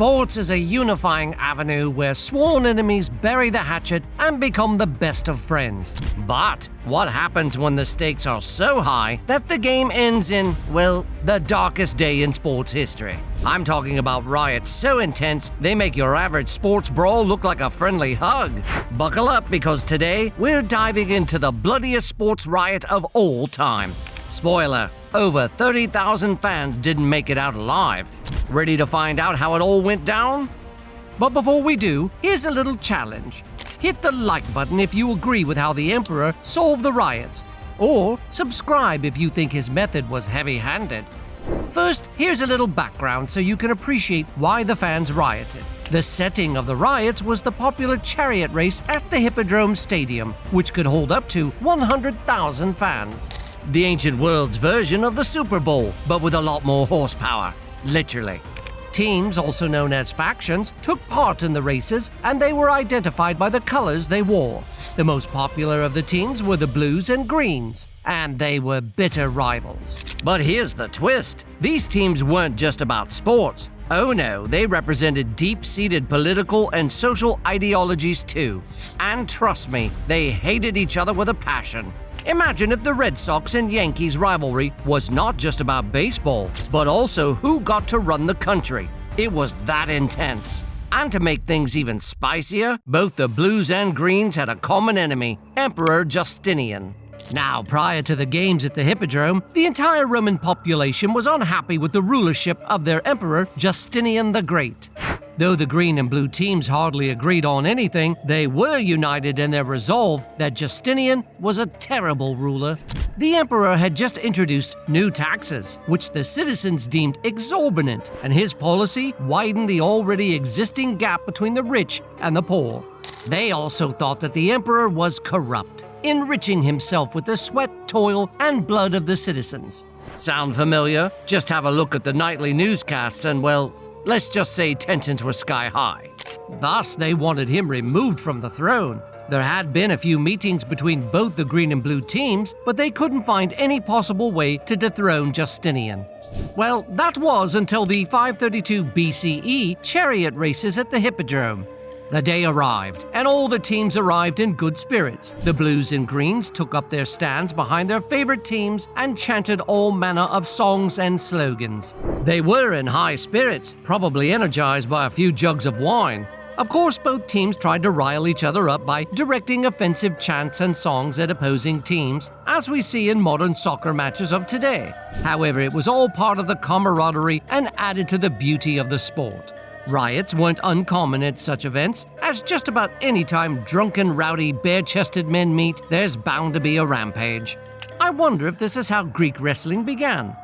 Sports is a unifying avenue where sworn enemies bury the hatchet and become the best of friends. But what happens when the stakes are so high that the game ends in, well, the darkest day in sports history? I'm talking about riots so intense they make your average sports brawl look like a friendly hug. Buckle up, because today we're diving into the bloodiest sports riot of all time. Spoiler, over 30,000 fans didn't make it out alive. Ready to find out how it all went down? But before we do, here's a little challenge. Hit the like button if you agree with how the Emperor solved the riots, or subscribe if you think his method was heavy-handed. First, here's a little background so you can appreciate why the fans rioted. The setting of the riots was the popular chariot race at the Hippodrome Stadium, which could hold up to 100,000 fans. The ancient world's version of the Super Bowl, but with a lot more horsepower. Literally. Teams, also known as factions, took part in the races, and they were identified by the colors they wore. The most popular of the teams were the Blues and Greens, and they were bitter rivals. But here's the twist. These teams weren't just about sports. Oh no, they represented deep-seated political and social ideologies too. And trust me, they hated each other with a passion. Imagine if the Red Sox and Yankees rivalry was not just about baseball, but also who got to run the country. It was that intense. And to make things even spicier, both the Blues and Greens had a common enemy, Emperor Justinian. Now, prior to the games at the Hippodrome, the entire Roman population was unhappy with the rulership of their emperor, Justinian the Great. Though the green and blue teams hardly agreed on anything, they were united in their resolve that Justinian was a terrible ruler. The emperor had just introduced new taxes, which the citizens deemed exorbitant, and his policy widened the already existing gap between the rich and the poor. They also thought that the emperor was corrupt, enriching himself with the sweat, toil, and blood of the citizens. Sound familiar? Just have a look at the nightly newscasts and, well, let's just say tensions were sky high. Thus, they wanted him removed from the throne. There had been a few meetings between both the green and blue teams, but they couldn't find any possible way to dethrone Justinian. Well, that was until the 532 BCE chariot races at the Hippodrome. The day arrived, and all the teams arrived in good spirits. The Blues and Greens took up their stands behind their favorite teams and chanted all manner of songs and slogans. They were in high spirits, probably energized by a few jugs of wine. Of course, both teams tried to rile each other up by directing offensive chants and songs at opposing teams, as we see in modern soccer matches of today. However, it was all part of the camaraderie and added to the beauty of the sport. Riots weren't uncommon at such events, as just about any time drunken, rowdy, bare-chested men meet, there's bound to be a rampage. I wonder if this is how Greek wrestling began.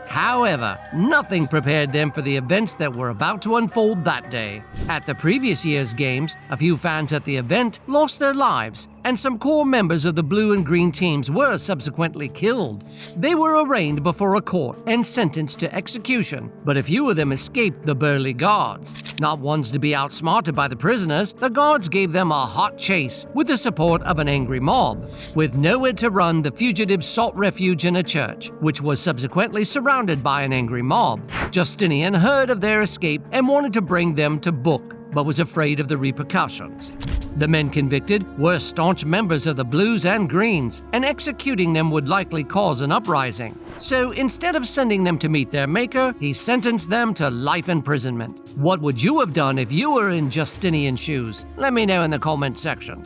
However, nothing prepared them for the events that were about to unfold that day. At the previous year's games, a few fans at the event lost their lives, and some core members of the blue and green teams were subsequently killed. They were arraigned before a court and sentenced to execution, but a few of them escaped the burly guards. Not ones to be outsmarted by the prisoners, the guards gave them a hot chase with the support of an angry mob. With nowhere to run, the fugitives sought refuge in a church, which was subsequently surrounded by an angry mob. Justinian heard of their escape and wanted to bring them to book, but was afraid of the repercussions. The men convicted were staunch members of the Blues and Greens, and executing them would likely cause an uprising. So instead of sending them to meet their maker, he sentenced them to life imprisonment. What would you have done if you were in Justinian's shoes? Let me know in the comment section.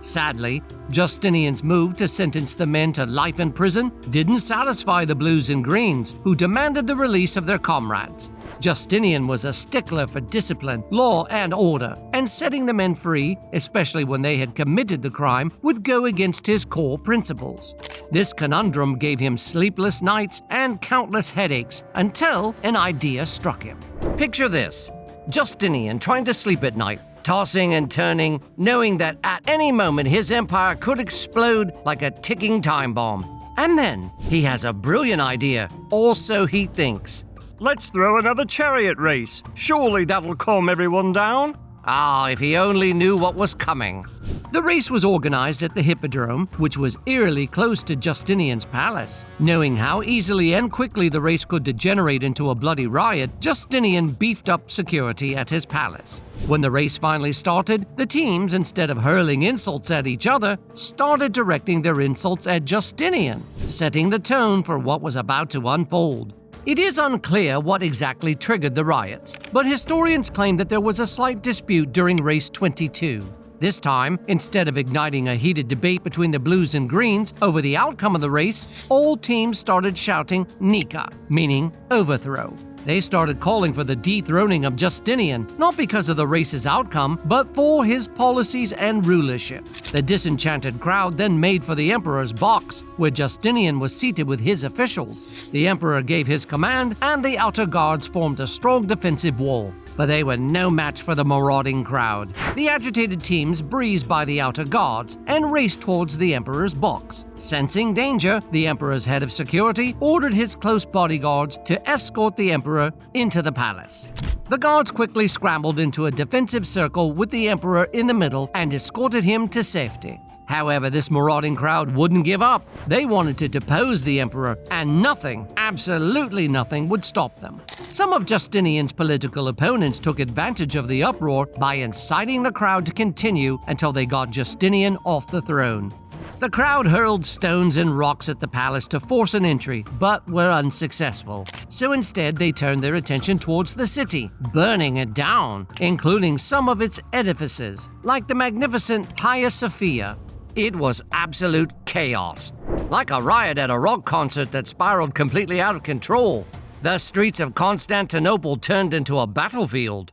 Sadly, Justinian's move to sentence the men to life in prison didn't satisfy the Blues and Greens, who demanded the release of their comrades. Justinian was a stickler for discipline, law, and order, and setting the men free, especially when they had committed the crime, would go against his core principles. This conundrum gave him sleepless nights and countless headaches until an idea struck him. Picture this: Justinian trying to sleep at night, tossing and turning, knowing that at any moment his empire could explode like a ticking time bomb. And then he has a brilliant idea, or so he thinks. Let's throw another chariot race. Surely that'll calm everyone down. Ah, if he only knew what was coming. The race was organized at the Hippodrome, which was eerily close to Justinian's palace. Knowing how easily and quickly the race could degenerate into a bloody riot, Justinian beefed up security at his palace. When the race finally started, the teams, instead of hurling insults at each other, started directing their insults at Justinian, setting the tone for what was about to unfold. It is unclear what exactly triggered the riots, but historians claim that there was a slight dispute during race 22. This time, instead of igniting a heated debate between the blues and greens over the outcome of the race, all teams started shouting Nika, meaning overthrow. They started calling for the dethroning of Justinian, not because of the race's outcome, but for his policies and rulership. The disenchanted crowd then made for the emperor's box, where Justinian was seated with his officials. The emperor gave his command, and the outer guards formed a strong defensive wall. But they were no match for the marauding crowd. The agitated teams breezed by the outer guards and raced towards the emperor's box. Sensing danger, the emperor's head of security ordered his close bodyguards to escort the emperor into the palace. The guards quickly scrambled into a defensive circle with the emperor in the middle and escorted him to safety. However, this marauding crowd wouldn't give up. They wanted to depose the emperor, and nothing, absolutely nothing, would stop them. Some of Justinian's political opponents took advantage of the uproar by inciting the crowd to continue until they got Justinian off the throne. The crowd hurled stones and rocks at the palace to force an entry, but were unsuccessful. So instead, they turned their attention towards the city, burning it down, including some of its edifices, like the magnificent Hagia Sophia. It was absolute chaos, like a riot at a rock concert that spiraled completely out of control. The streets of Constantinople turned into a battlefield.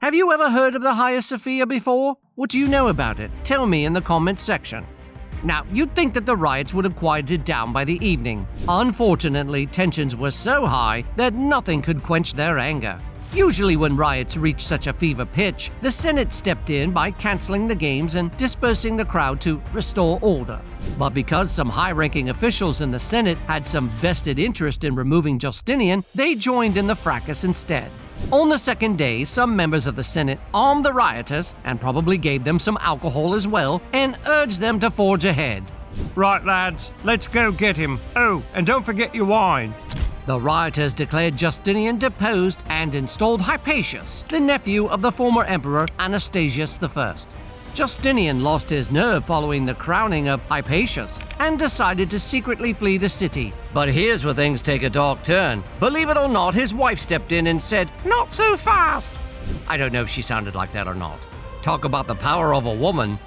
Have you ever heard of the Hagia Sophia before? What do you know about it? Tell me in the comments section. Now, you'd think that the riots would have quieted down by the evening. Unfortunately, tensions were so high that nothing could quench their anger. Usually when riots reach such a fever pitch, the Senate stepped in by canceling the games and dispersing the crowd to restore order. But because some high-ranking officials in the Senate had some vested interest in removing Justinian, they joined in the fracas instead. On the second day, some members of the Senate armed the rioters and probably gave them some alcohol as well and urged them to forge ahead. Right, lads, let's go get him. Oh, and don't forget your wine. The rioters declared Justinian deposed and installed Hypatius, the nephew of the former emperor Anastasius I. Justinian lost his nerve following the crowning of Hypatius and decided to secretly flee the city. But here's where things take a dark turn. Believe it or not, his wife stepped in and said, "Not so fast." I don't know if she sounded like that or not. Talk about the power of a woman.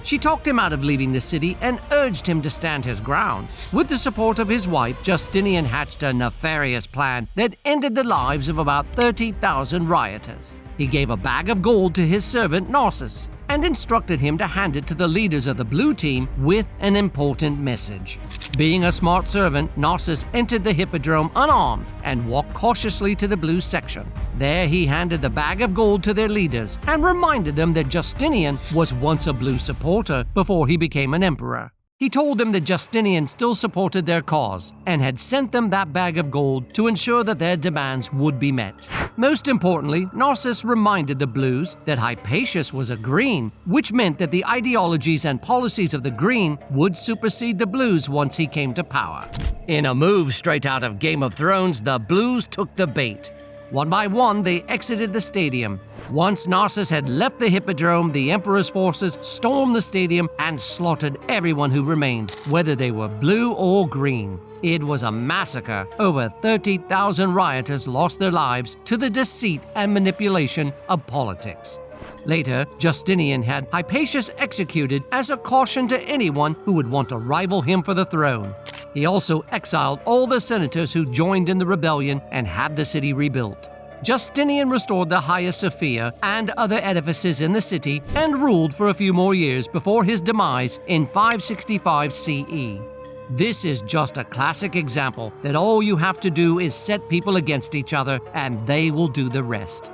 She talked him out of leaving the city and urged him to stand his ground. With the support of his wife, Justinian hatched a nefarious plan that ended the lives of about 30,000 rioters. He gave a bag of gold to his servant Narcissus and instructed him to hand it to the leaders of the blue team with an important message. Being a smart servant, Narcissus entered the Hippodrome unarmed and walked cautiously to the blue section. There he handed the bag of gold to their leaders and reminded them that Justinian was once a blue supporter before he became an emperor. He told them that Justinian still supported their cause and had sent them that bag of gold to ensure that their demands would be met. Most importantly, Narcissus reminded the Blues that Hypatius was a Green, which meant that the ideologies and policies of the Green would supersede the Blues once he came to power. In a move straight out of Game of Thrones, the Blues took the bait. One by one, they exited the stadium. Once Narcissus had left the Hippodrome, the Emperor's forces stormed the stadium and slaughtered everyone who remained, whether they were blue or green. It was a massacre. Over 30,000 rioters lost their lives to the deceit and manipulation of politics. Later, Justinian had Hypatius executed as a caution to anyone who would want to rival him for the throne. He also exiled all the senators who joined in the rebellion and had the city rebuilt. Justinian restored the Hagia Sophia and other edifices in the city and ruled for a few more years before his demise in 565 CE. This is just a classic example that all you have to do is set people against each other and they will do the rest.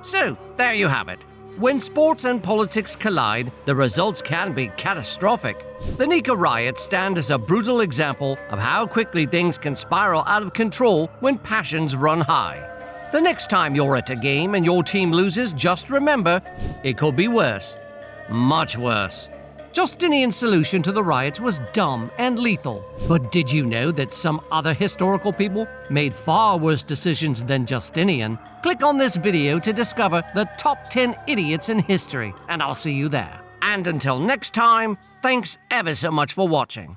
So, there you have it. When sports and politics collide, the results can be catastrophic. The Nika riots stand as a brutal example of how quickly things can spiral out of control when passions run high. The next time you're at a game and your team loses, just remember, it could be worse. much worse. Justinian's solution to the riots was dumb and lethal. But did you know that some other historical people made far worse decisions than Justinian? Click on this video to discover the top 10 idiots in history, and I'll see you there. And until next time, thanks ever so much for watching.